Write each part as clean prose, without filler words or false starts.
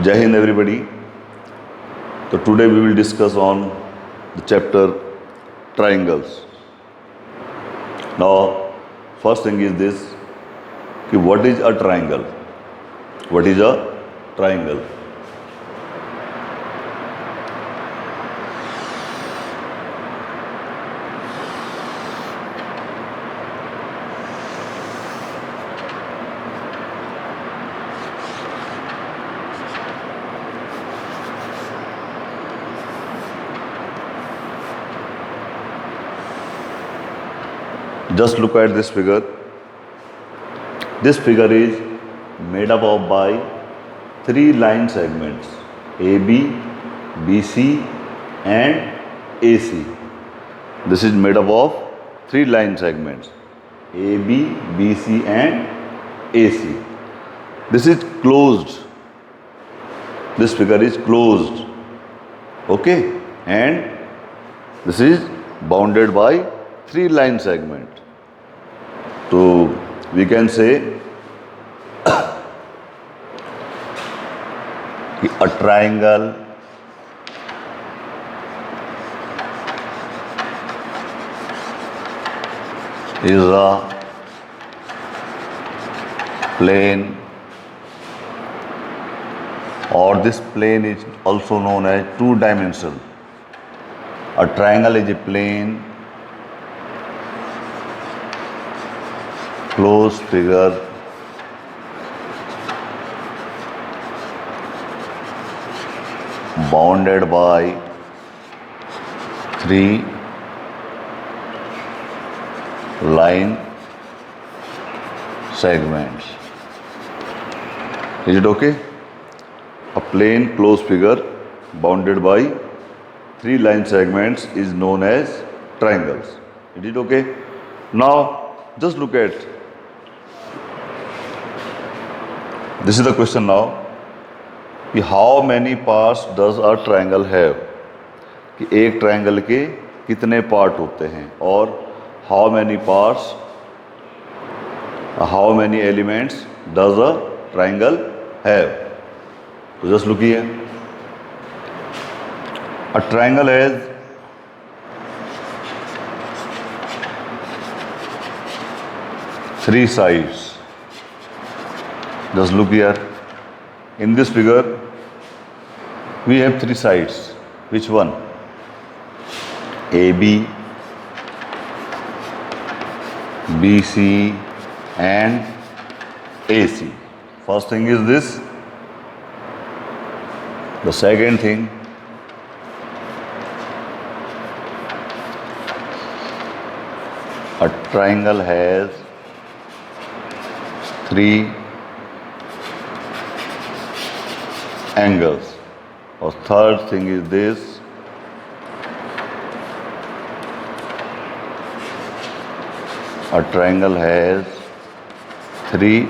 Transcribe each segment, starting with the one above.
Jai Hind everybody. So today we will discuss on the chapter triangles. Now first thing is this कि what is a triangle? What is a triangle? Just look at this figure. This figure is made up of by three line segments AB, BC and AC. This is made up of three line segments AB, BC and AC. This is closed. This figure is closed. Okay, and this is bounded by three line segment. So we can say a triangle is a plane, or this plane is also known as two-dimensional. A triangle is a plane, closed figure, bounded by three line segments. Is it okay? A plain closed figure bounded by three line segments is known as triangles. Is it okay? Now just look at this is the question now कि how many parts does a triangle have, कि एक triangle के कितने part होते हैं और how many parts, how many elements does a triangle have. तो just look here. A triangle has three sides. Just look here. In this figure, we have three sides. Which one? AB, BC and AC. First thing is this. The second thing, a triangle has three angles. Or third thing is this, a triangle has three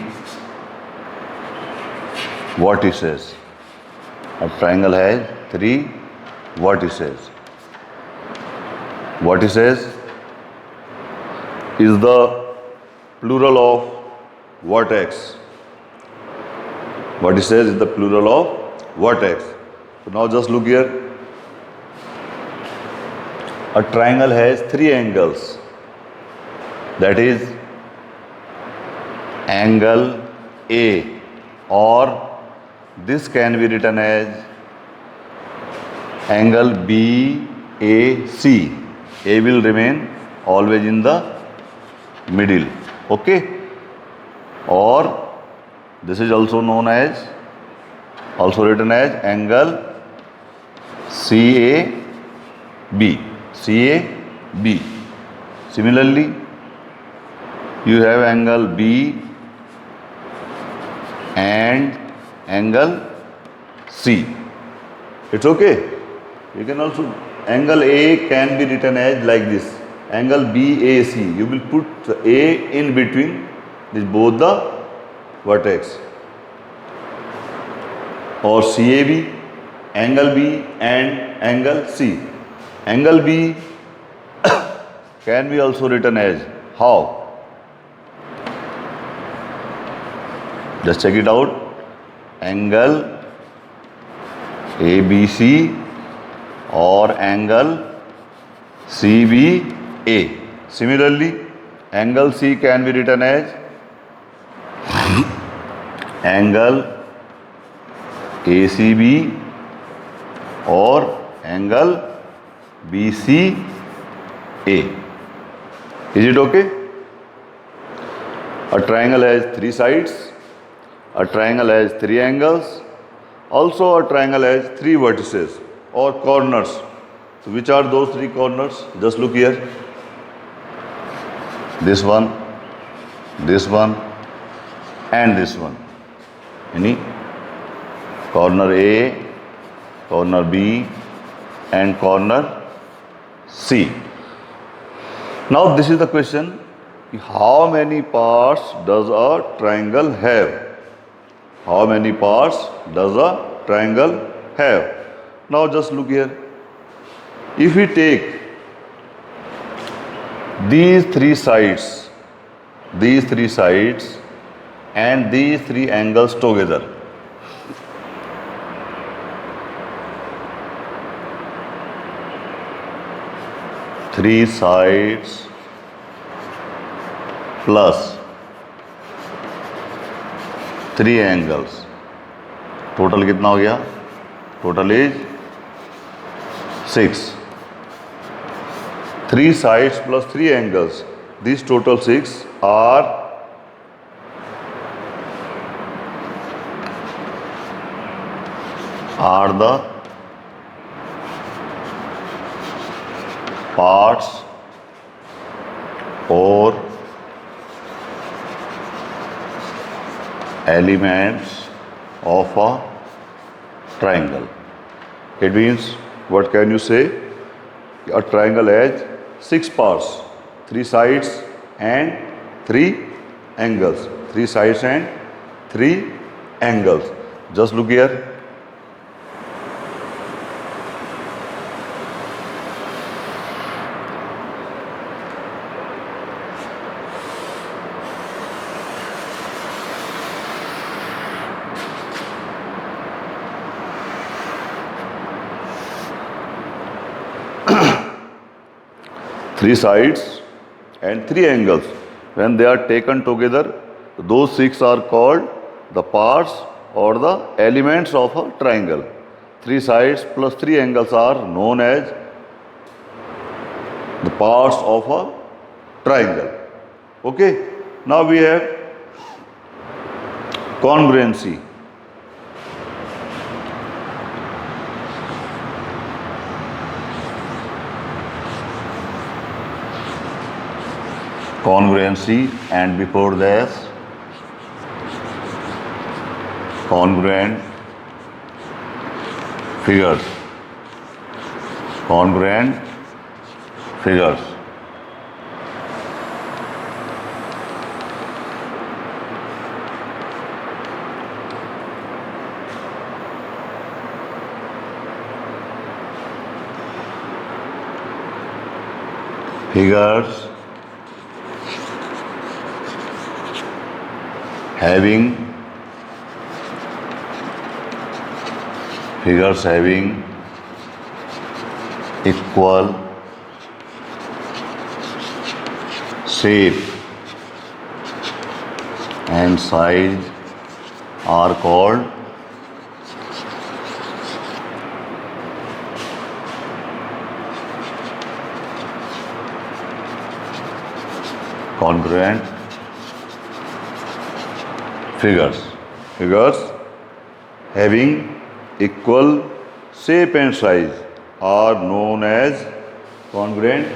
vertices. A triangle has three vertices. Vertices is the plural of vertex. Vertices is the plural of vertex. So now just look here. A triangle has three angles. That is angle A, or this can be written as angle BAC. A will remain always in the middle. Okay? Or this is also known as, also written as angle CAB. CAB. Similarly, you have angle B and angle C. It's okay. You can also, angle A can be written as like this, angle BAC. You will put the A in between this both the vertex. Or CAB, angle B and angle C. Angle B can be also written as how? Just check it out. Angle ABC or angle CBA. Similarly, angle C can be written as angle ACB or angle BCA. Is it okay? A triangle has three sides. A triangle has three angles. Also, a triangle has three vertices or corners. So, which are those three corners? Just look here. This one, and this one. Any? Corner A, corner B, and corner C. Now, this is the question: how many parts does a triangle have? How many parts does a triangle have? Now just look here. If we take these three sides and these three angles together, three sides plus three angles, total कितना हो गया? Total is 6. Three sides plus three angles, these total 6 are the parts or elements of a triangle. It means, what can you say? A triangle has 6 parts, 3 sides and 3 angles. 3 sides and 3 angles. Just look here. Three sides and three angles. When they are taken together, those 6 are called the parts or the elements of a triangle. 3 sides plus 3 angles are known as the parts of a triangle. Okay. Now we have congruency. Congruency, and before this, congruent figures. Congruent figures. Figures having equal shape and size are called congruent figures. Figures having equal shape and size are known as congruent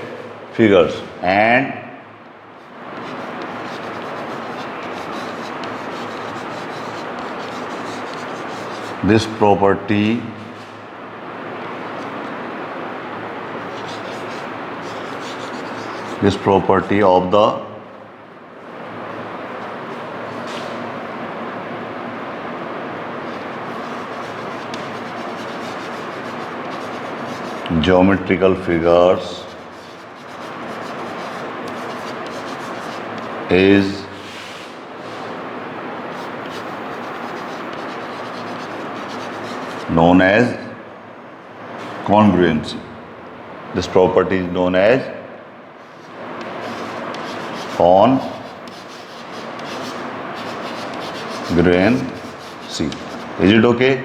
figures, and this property of the geometrical figures is known as congruency. This property is known as congruency. Is it okay?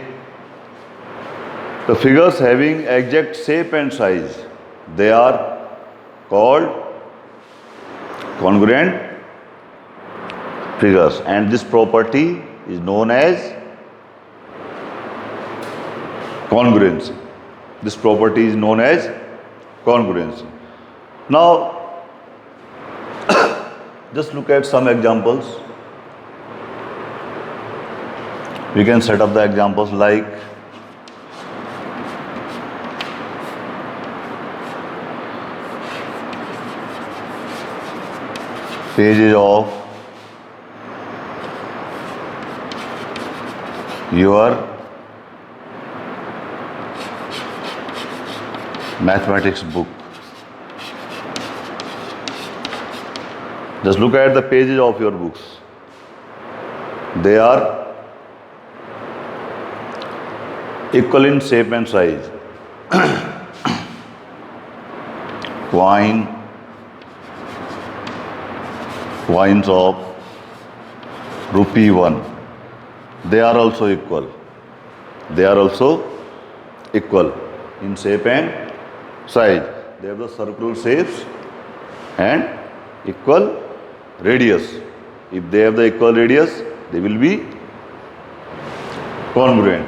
The figures having exact shape and size, they are called congruent figures, and this property is known as congruency. This property is known as congruency. Now, just look at some examples. We can set up the examples like pages of your mathematics book. Just look at the pages of your books. They are equal in shape and size. Coins of rupee 1. They are also equal. They are also equal in shape and size. They have the circular shapes and equal radius. If they have the equal radius, they will be congruent.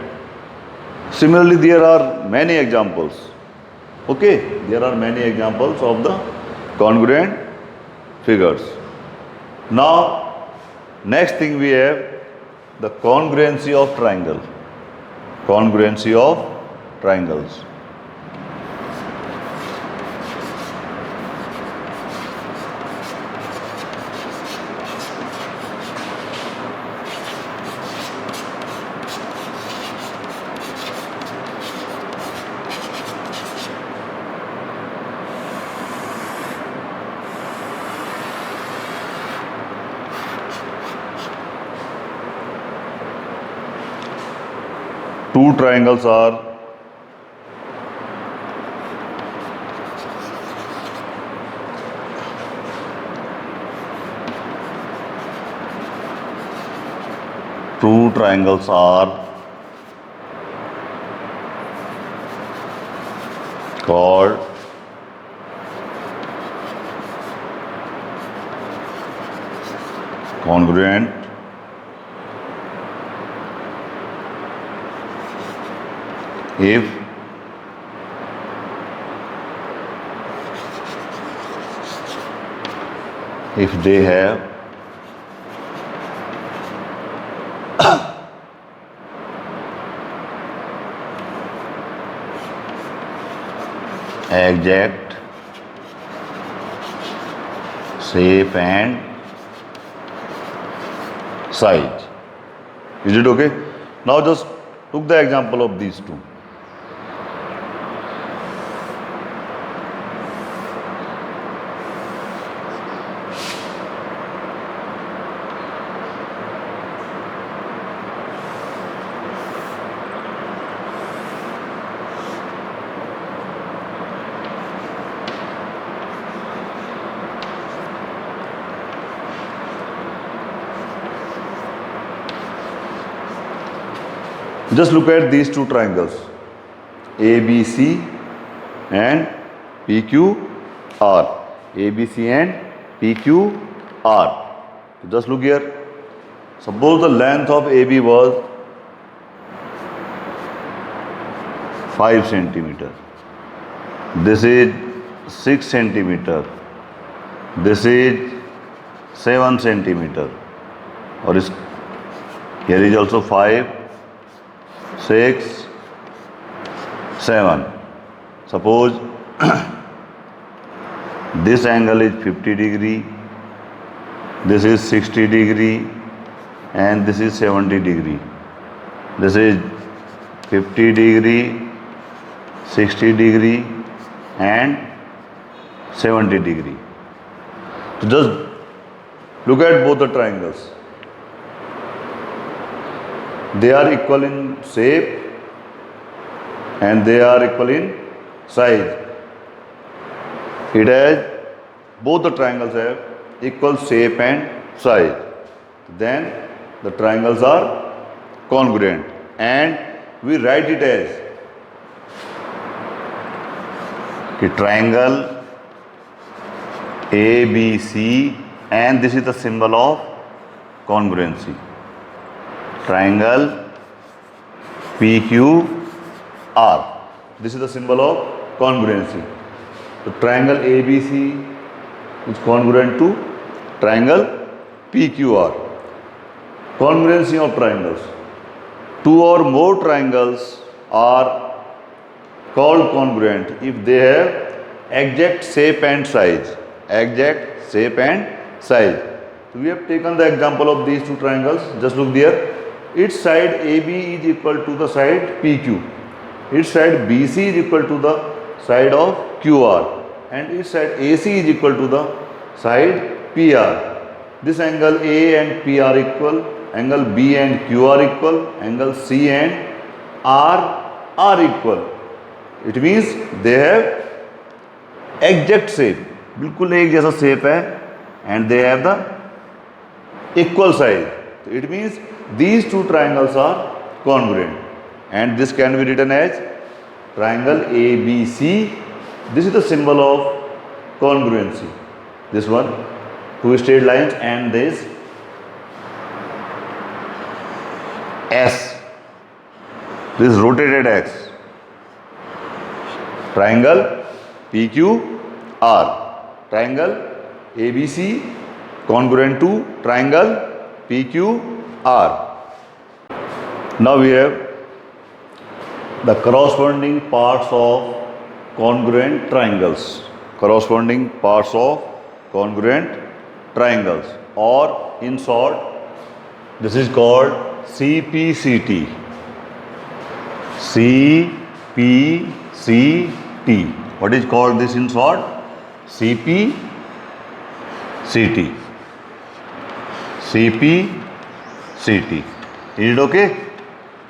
Similarly, there are many examples. Okay, there are many examples of the congruent figures. Now, next thing we have the congruency of triangle. Congruency of triangles. Two triangles are called congruent if they have exact shape and size. Is it okay? Now just took the example of these two. Just look at these two triangles, ABC and PQR. ABC and PQR. Just look here. Suppose the length of AB was 5 centimeter. This is 6 centimeter. This is 7 centimeter. Or here is also 5, 6, 7. Suppose this angle is 50 degree, this is 60 degree, and this is 70 degree. This is 50 degree, 60 degree, and 70 degree. So just look at both the triangles. They are equal in shape and they are equal in size. It has, both the triangles have equal shape and size. Then the triangles are congruent, and we write it as a triangle ABC, and this is the symbol of congruency. Triangle PQR. This is the symbol of congruency. The triangle ABC is congruent to triangle PQR. Congruency of triangles. Two or more triangles are called congruent if they have exact shape and size. Exact shape and size. So we have taken the example of these two triangles. Just look there. Its side AB is equal to the side PQ. Its side BC is equal to the side of QR. And its side AC is equal to the side PR. This angle A and P are equal. Angle B and Q are equal. Angle C and R are equal. It means they have exact shape. बिल्कुल एक जैसा shape है, and they have the equal size. It means these two triangles are congruent, and this can be written as triangle ABC. This is the symbol of congruency. This one, two straight lines, and this S. This rotated X. Triangle PQR. Triangle ABC congruent to triangle PQR. Now we have the corresponding parts of congruent triangles. Corresponding parts of congruent triangles, or in short, this is called CPCT. CPCT. What is called this in short? CPCT. CPCT. Is it okay?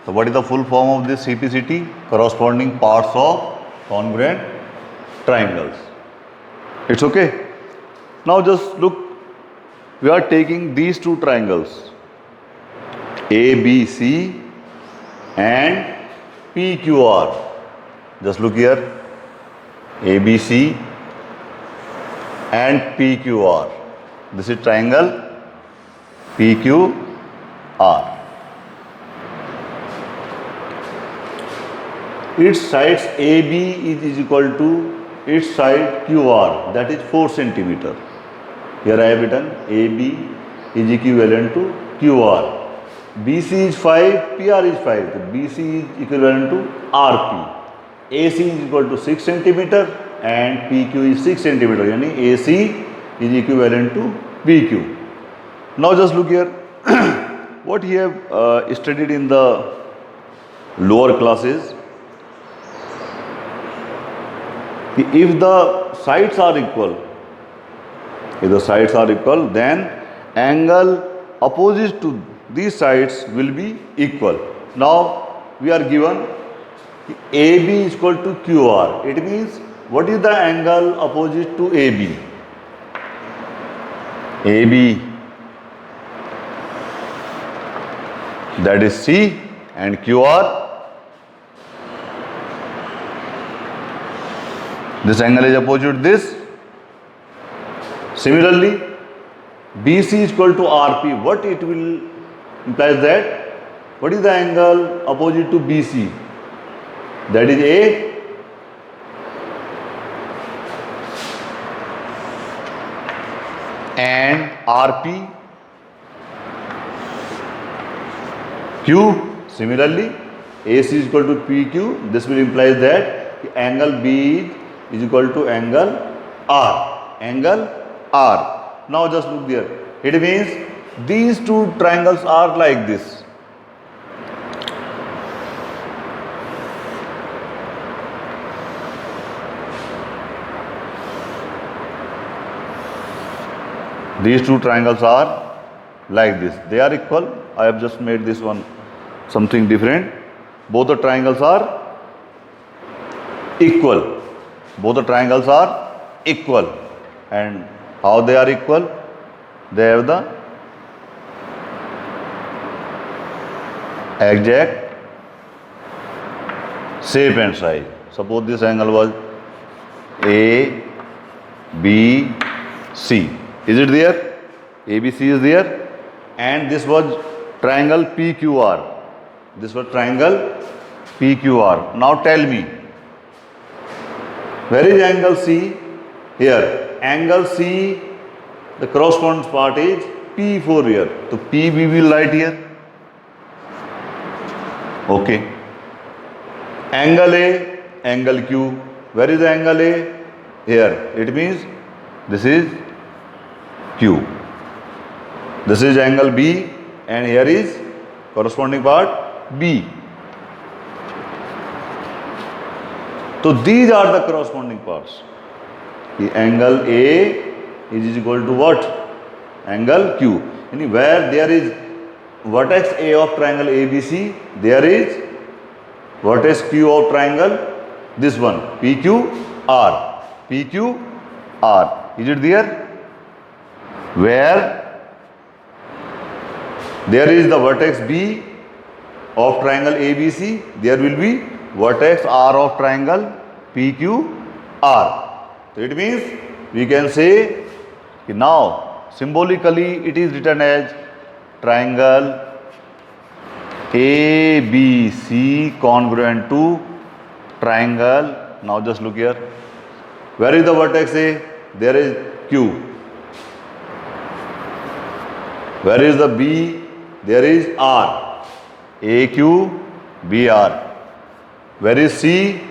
So what is the full form of this CPCT? Corresponding parts of congruent triangles. It's okay. Now just look, we are taking these two triangles, ABC and PQR. Just look here, ABC and PQR. This is triangle PQR. Its sides AB is equal to its side QR, that is 4 centimeter. Here I have written AB is equivalent to QR. BC is 5, PR is 5. So BC is equivalent to RP. AC is equal to 6 centimeter and PQ is 6 centimeter. Yani AC is equivalent to PQ. Now just look here. What we have studied in the lower classes. If the sides are equal, then angle opposite to these sides will be equal. Now we are given AB is equal to QR. It means what is the angle opposite to AB? AB, that is C, and QR, this angle is opposite to this. Similarly, BC is equal to RP. What it will imply that? What is the angle opposite to BC? That is A. And RP, Q. Similarly, AC is equal to PQ. This will imply that the angle B is equal to angle R. Angle R. Now just look there. It means these two triangles are like this. These two triangles are like this. They are equal. I have just made this one something different. Both the triangles are equal. both the triangles are equal. And how they are equal? They have the exact shape and size. Suppose this angle was A, B, C. Is it there? ABC is there. And this was triangle PQR. This was triangle PQR. Now tell me, where is angle C? Here. Angle C, the corresponding part is P4 here. So P we will write here. Okay. Angle A, angle Q. Where is the angle A? Here. It means this is Q. This is angle B and here is corresponding part B. So these are the corresponding parts. The angle A is equal to what? Angle Q. And where there is vertex A of triangle ABC, there is vertex Q of triangle, this one, PQR. PQR. Is it there? Where there is the vertex B of triangle ABC, there will be vertex R of triangle PQR. So it means we can say now symbolically it is written as triangle ABC congruent to triangle. Now just look here. Where is the vertex A? There is Q. Where is the B? There is R. AQ, BR. Where is C?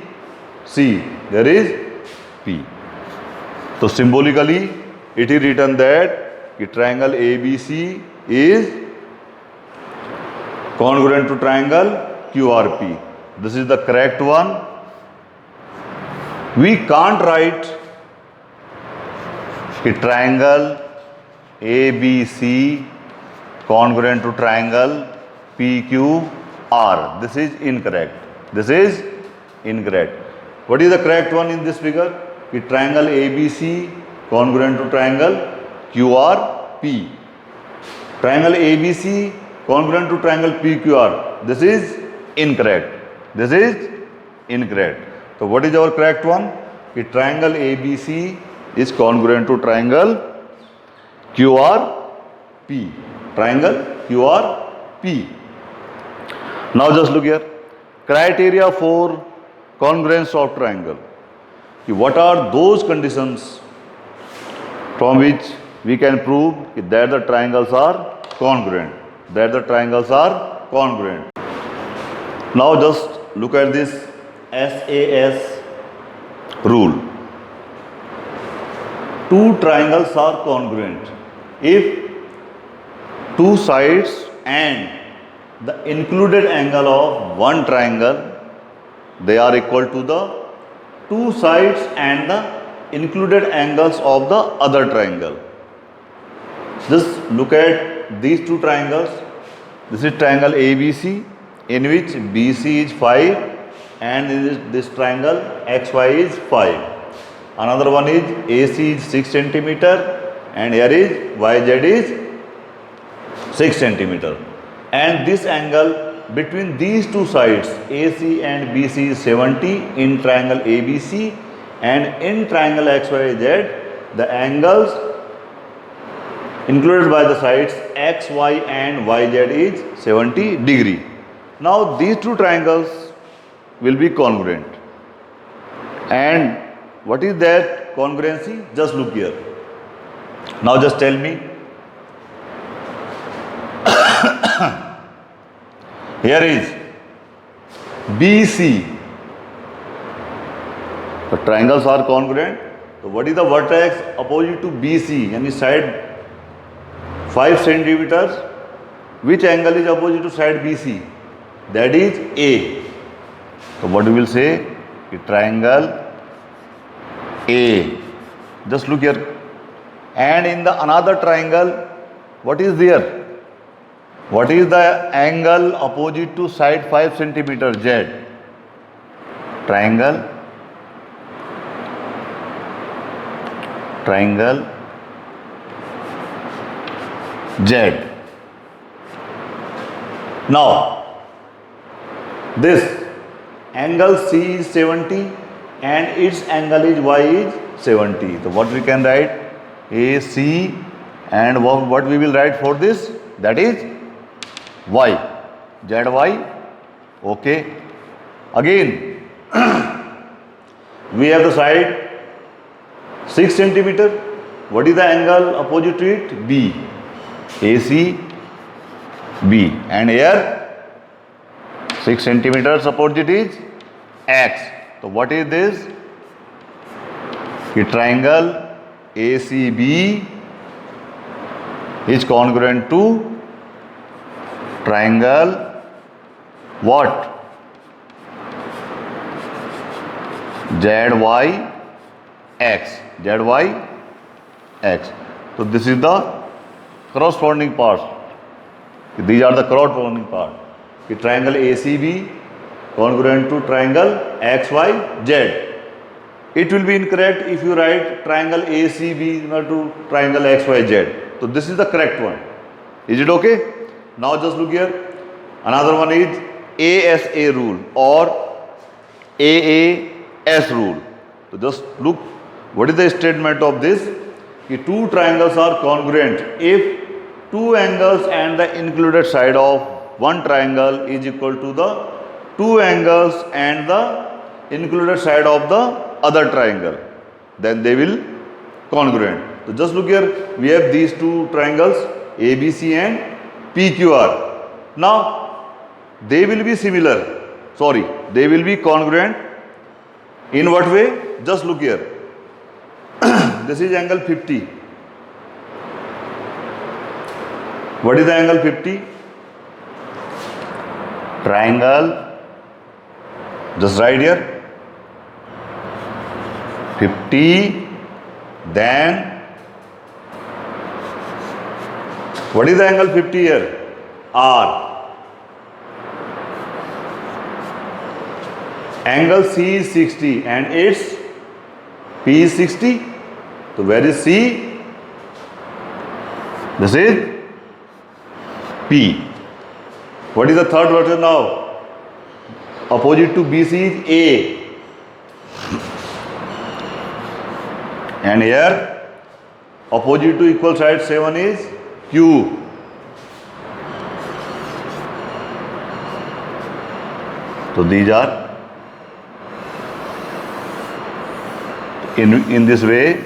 C. There is P. So symbolically it is written that the triangle ABC is congruent to triangle QRP. This is the correct one. We can't write a triangle ABC congruent to triangle PQR. This is incorrect. This is incorrect. What is the correct one in this figure? The triangle ABC congruent to triangle QRP. Triangle ABC congruent to triangle PQR. This is incorrect. This is incorrect. So what is our correct one? The triangle ABC is congruent to triangle QRP. Triangle QRP. Now just look here. Criteria for congruence of triangle. What are those conditions from which we can prove that the triangles are congruent? That the triangles are congruent. Now just look at this SAS rule. Two triangles are congruent if two sides and the included angle of one triangle, they are equal to the two sides and the included angles of the other triangle. Just look at these two triangles. This is triangle ABC in which BC is 5 and in this triangle XY is 5. Another one is AC is 6 centimeter and here is YZ is 6 centimeter. And this angle between these two sides AC and BC is 70 in triangle ABC, and in triangle XYZ the angles included by the sides XY and YZ is 70 degree. Now these two triangles will be congruent. And what is that congruency? Just look here. Now just tell me. Here is BC. The triangles are congruent. So what is the vertex opposite to BC? And side 5 centimeters. Which angle is opposite to side BC? That is A. So what we will say? The triangle A. Just look here. And in the another triangle, what is there? What is the angle opposite to side 5 centimeter Z? Triangle triangle Z. Now this angle C is 70 and its angle is Y is 70. So what we can write? AC, and what we will write for this? That is Y, ZY. Okay. Again we have the side 6 centimeter. What is the angle opposite to it? B. AC B, and here 6 centimeters opposite is X. So what is this? The triangle ACB is congruent to triangle what? ZYX. ZYX. So this is the corresponding parts. These are the corresponding parts. The triangle ACB congruent to triangle XYZ. It will be incorrect if you write triangle ACB equal to triangle XYZ. So this is the correct one. Is it okay? Now just look here. Another one is ASA rule or AAS rule. So just look, what is the statement of this? The two triangles are congruent if two angles and the included side of one triangle is equal to the two angles and the included side of the other triangle, then they will congruent. So just look here, we have these two triangles ABC and PQR. Now they will be similar, they will be congruent. In what way? Just look here. This is angle 50. What is the angle 50? Triangle, just right here, 50, then what is the angle 50 here? R. Angle C is 60 and its P is 60. So where is C? This is P. What is the third version now? Opposite to BC is A. And here opposite to equal side 7 is Q. So these are in this way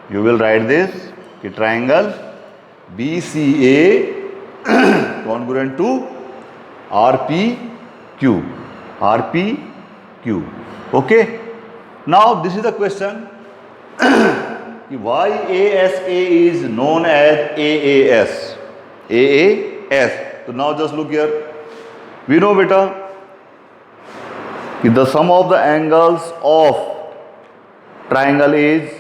you will write this triangle BCA congruent to RPQ. Okay. Now this is the question. Why ASA is known as AAS? AAS. So now just look here. We know beta, the sum of the angles of triangle is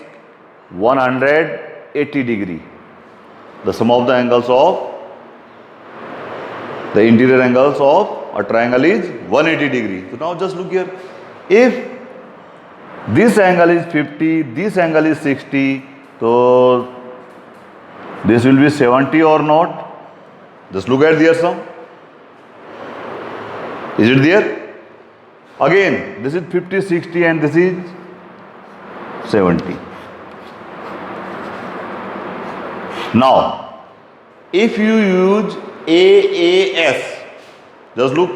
180 degree. The sum of the angles of the interior angles of a triangle is 180 degree. So now just look here. If this angle is 50, this angle is 60, so this will be 70 or not? Just look at their sum. Is it there? Again, this is 50, 60 and this is 70. Now, if you use AAS, just look,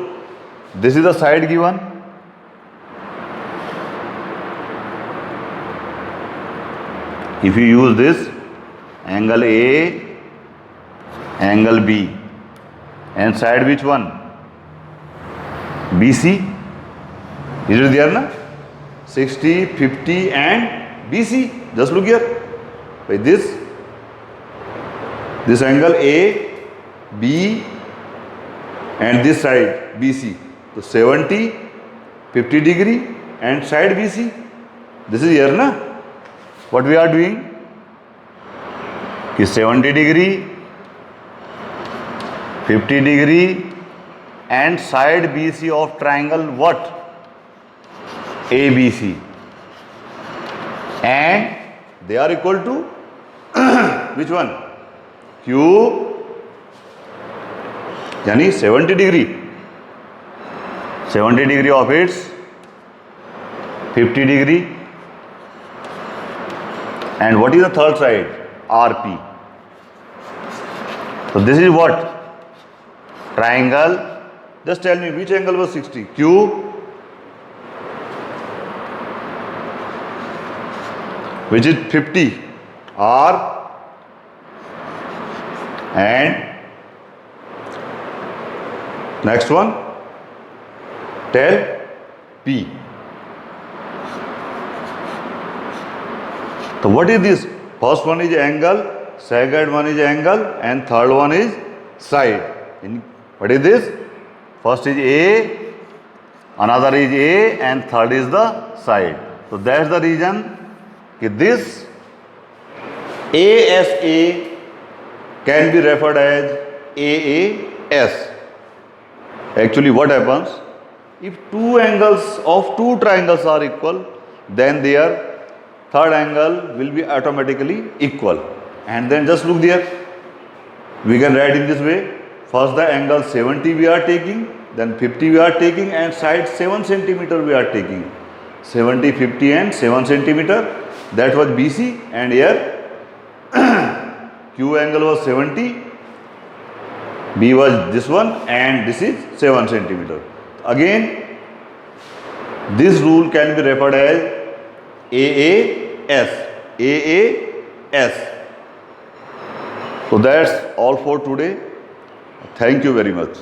this is the side given. If you use this, angle A, angle B, and side which one? BC. Is it there na? 60, 50 and BC. Just look here. By this angle A, B and this side BC. So 70, 50 degree and side BC. This is here na? What we are doing is 70 degree, 50 degree and side BC of triangle what? ABC, and they are equal to which one? Q यानी 70 degree. 70 degree of its 50 degree. And what is the third side? RP. So this is what? Triangle. Just tell me which angle was 60? Q. Which is 50? R. And next one? Tell P. So what is this? First one is angle, second one is angle, and third one is side. What is this? First is A, another is A, and third is the side. So that's the reason that this ASA can be referred as AAS. Actually what happens? If two angles of two triangles are equal, then their third angle will be automatically equal. And then just look there. We can write in this way. First the angle 70 we are taking, then 50 we are taking, and side 7 centimeter we are taking. 70, 50 and 7 centimeter. That was BC, and here Q angle was 70, B was this one, and this is 7 centimeter. Again, this rule can be referred as AAS. AAS. So that's all for today. Thank you very much.